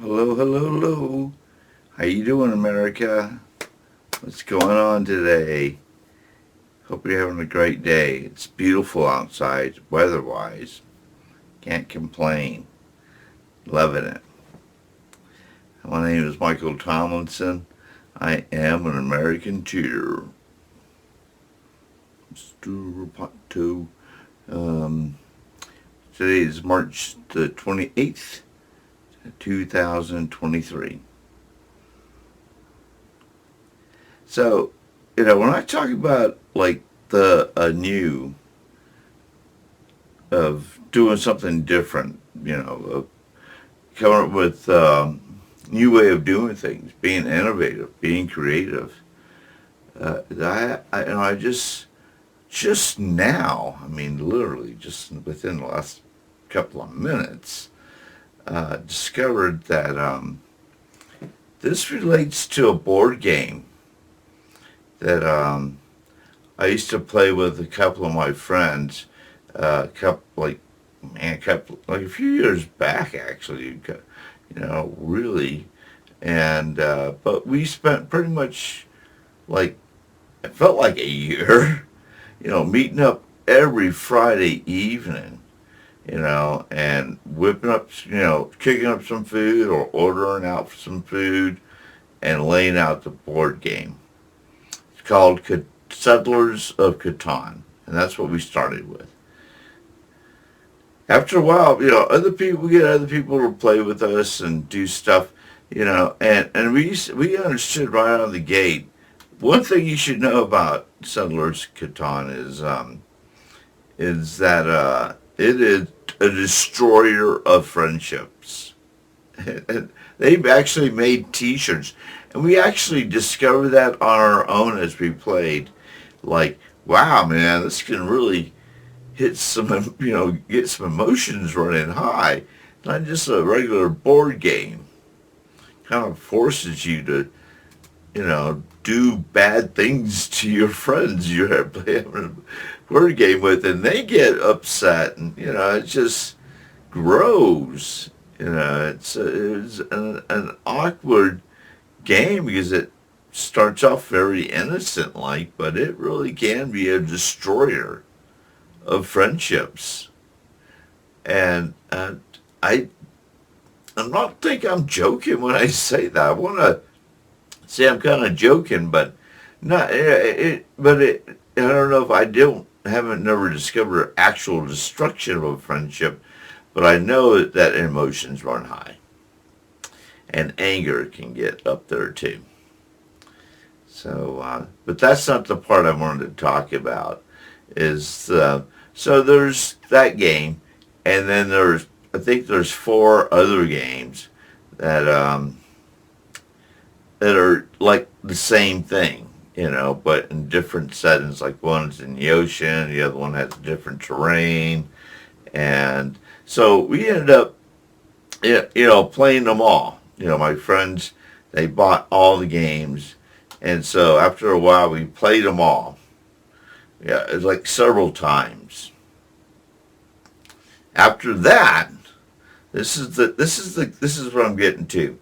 Hello, hello, hello. How you doing, America? What's going on today? Hope you're having a great day. It's beautiful outside, weather-wise. Can't complain. Loving it. My name is Michael Tomlinson. I am an American tutor. Let's do report two. Um, Today is March the 28th, 2023. So, when I talk about like the new of doing something different, of coming up with new way of doing things, being innovative, being creative. I just now, I mean, literally just within the last couple of minutes, discovered that this relates to a board game that I used to play with a couple of my friends, like a few years back actually, really, and but we spent pretty much like it felt like a year, meeting up every Friday evening, and whipping up, kicking up some food or ordering out some food and laying out the board game. It's called Settlers of Catan, and that's what we started with. After a while, we get other people to play with us and do stuff, and we understood right out of the gate. One thing you should know about Settlers Catan is that it is a destroyer of friendships. They've actually made T-shirts, and we actually discovered that on our own as we played. Like, wow, man, this can really hit some, get some emotions running high. Not just a regular board game. Kind of forces you to, do bad things to your friends you're having a board game with, and they get upset, and it just grows. It's an awkward game because it starts off very innocent like, but it really can be a destroyer of friendships. And I I'm not think I'm joking when I say that. I want to say I'm kind of joking, but not I don't know if I don't haven't never discovered actual destruction of a friendship, but I know that emotions run high and anger can get up there too. So, but that's not the part I wanted to talk about. Is so there's that game, and then I think there's four other games that that are like the same thing, but in different settings. Like one's in the ocean, the other one has different terrain, and so we ended up, playing them all. My friends, they bought all the games, and so after a while, we played them all. Yeah, it's like several times. After that, this is what I'm getting to,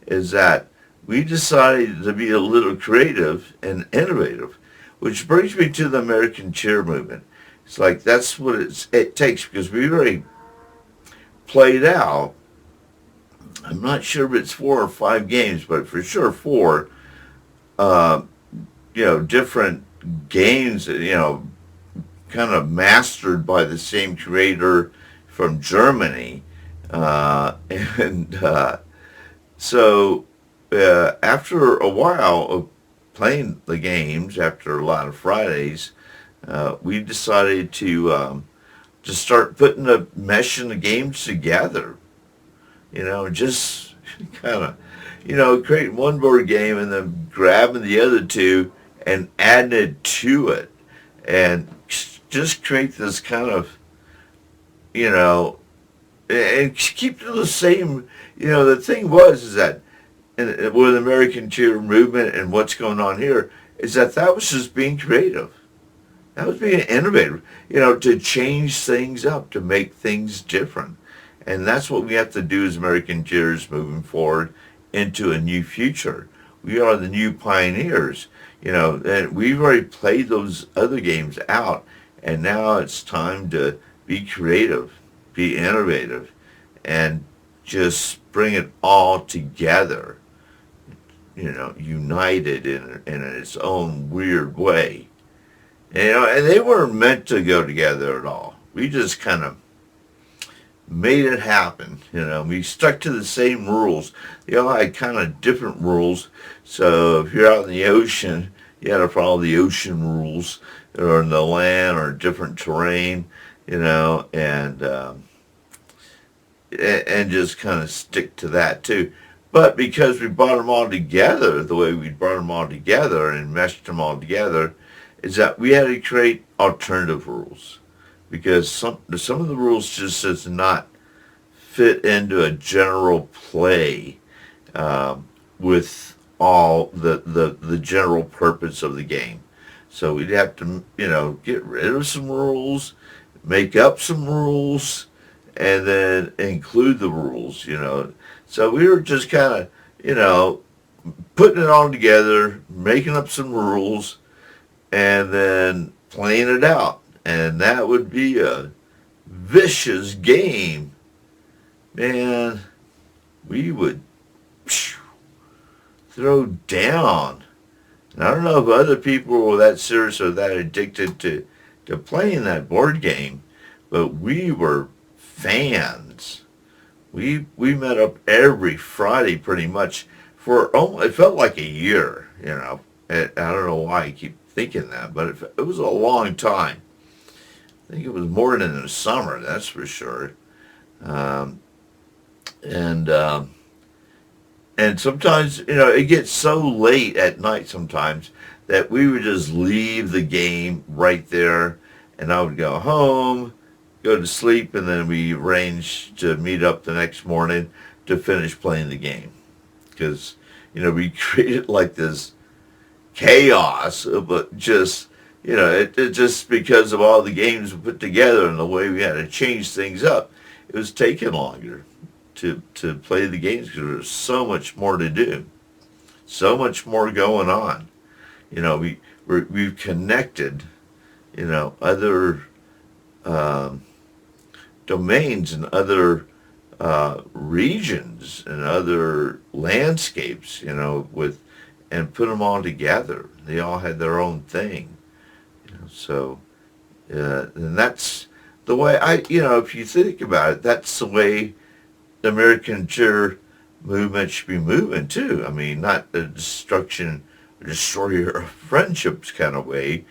is that we decided to be a little creative and innovative, which brings me to the American cheer movement. It's like that's what it takes, because we already played out. I'm not sure if it's 4 or 5 games, but for sure four. Uh, different games. Kind of mastered by the same creator from Germany, and so after a while of playing the games, after a lot of Fridays, we decided to start putting meshing the games together. Just kind of, creating one board game and then grabbing the other two and adding it to it, and just create this kind of, and keep it the same. The thing was is that with the American cheer movement and what's going on here is that was just being creative. That was being innovative, to change things up, to make things different. And that's what we have to do as American Jurors moving forward into a new future. We are the new pioneers, and we've already played those other games out, and now it's time to be creative, be innovative, and just bring it all together, united in its own weird way. And they weren't meant to go together at all. We just kind of made it happen. We stuck to the same rules. They all had kind of different rules. So if you're out in the ocean, you had to follow the ocean rules, or in the land, or different terrain, and just kind of stick to that too. But because we brought them all together the way we brought them all together and meshed them all together, is that we had to create alternative rules, because some of the rules just does not fit into a general play with all the general purpose of the game. So we'd have to get rid of some rules, make up some rules, and then include the rules. So we were just kind of putting it all together, making up some rules, and then playing it out. And that would be a vicious game. Man, we would throw down. And I don't know if other people were that serious or that addicted to playing that board game, but we were fans. We met up every Friday pretty much for it felt like a year, I don't know why I keep thinking that, but it was a long time. I think it was more than the summer, that's for sure. And sometimes, it gets so late at night sometimes that we would just leave the game right there, and I would go home, go to sleep, and then we arrange to meet up the next morning to finish playing the game. Because, we created like this chaos, but just, it just because of all the games we put together and the way we had to change things up, it was taking longer to play the games because there's so much more to do, so much more going on. We've connected, other domains and other regions and other landscapes, and put them all together. They all had their own thing, so and that's the way if you think about it, that's the way the American Juror movement should be moving too. I mean, not the destroyer of friendships kind of way,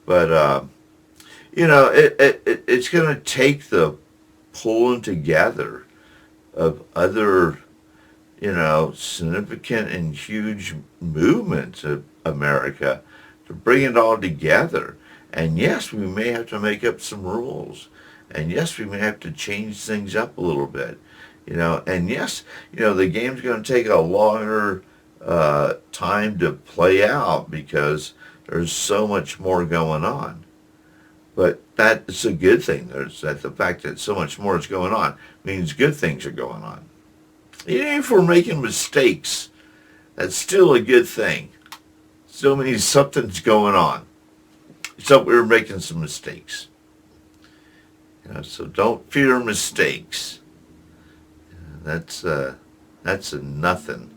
but it's going to take the pulling together of other significant and huge movements of America to bring it all together. And yes, we may have to make up some rules, and yes, we may have to change things up a little bit. And yes, the game's going to take a longer time to play out because there's so much more going on. But that's a good thing. The fact that so much more is going on means good things are going on. Even if we're making mistakes, that's still a good thing. Still means something's going on. So we're making some mistakes. So don't fear mistakes. That's a nothing.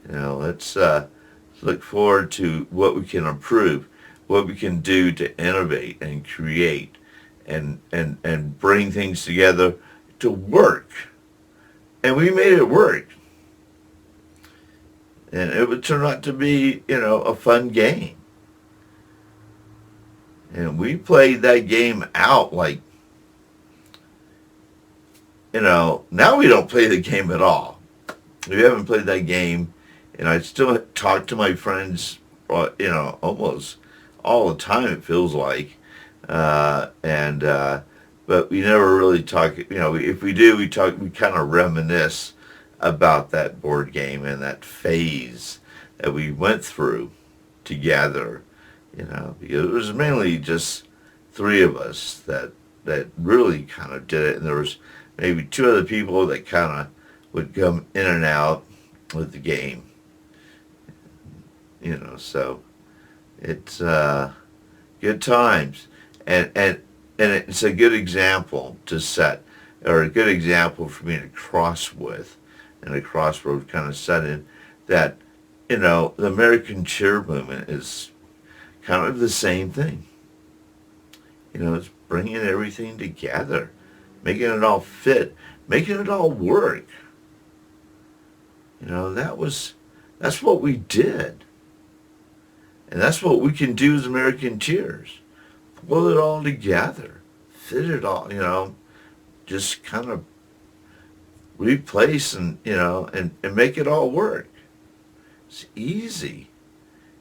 Let's look forward to what we can improve, what we can do to innovate and create and bring things together to work. And we made it work. And it would turn out to be, a fun game. And we played that game out like, now we don't play the game at all. We haven't played that game, and I still talk to my friends, almost all the time it feels like. But we never really talk, if we do, we kind of reminisce about that board game and that phase that we went through together, because it was mainly just three of us that really kind of did it, and there was maybe two other people that kind of would come in and out with the game. So it's good times, and it's a good example to set, or a good example for me to cross with, and a crossroad kind of set in that, the American cheer movement is kind of the same thing. It's bringing everything together, making it all fit, making it all work. That's what we did. And that's what we can do as American cheers. Pull it all together. Fit it all, just kind of replace and make it all work. It's easy.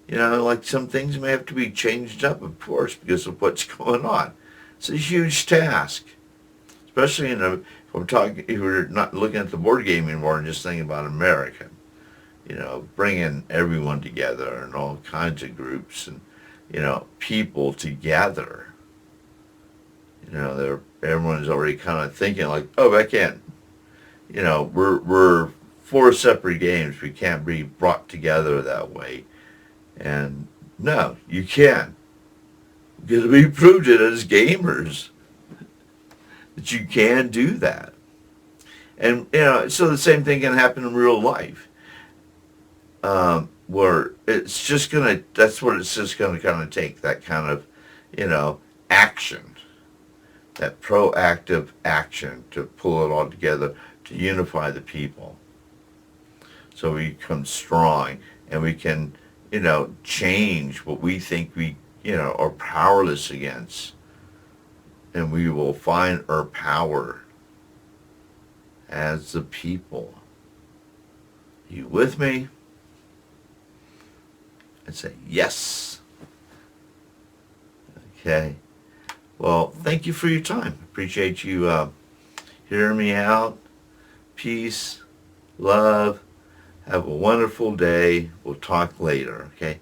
Like some things may have to be changed up, of course, because of what's going on. It's a huge task. Especially if we're not looking at the board game anymore and just thinking about America. Bringing everyone together and all kinds of groups and, people together. Everyone's already kind of thinking like, oh, I can't, we're four separate games. We can't be brought together that way. And no, you can. Because we proved it as gamers that you can do that. And, so the same thing can happen in real life. Where that's what it's just gonna kind of take, that kind of, action, that proactive action to pull it all together, to unify the people. So we become strong and we can, change what we think we, are powerless against. And we will find our power as the people. You with me? And say, yes. Okay. Well, thank you for your time. Appreciate you hearing me out. Peace, love. Have a wonderful day. We'll talk later, okay?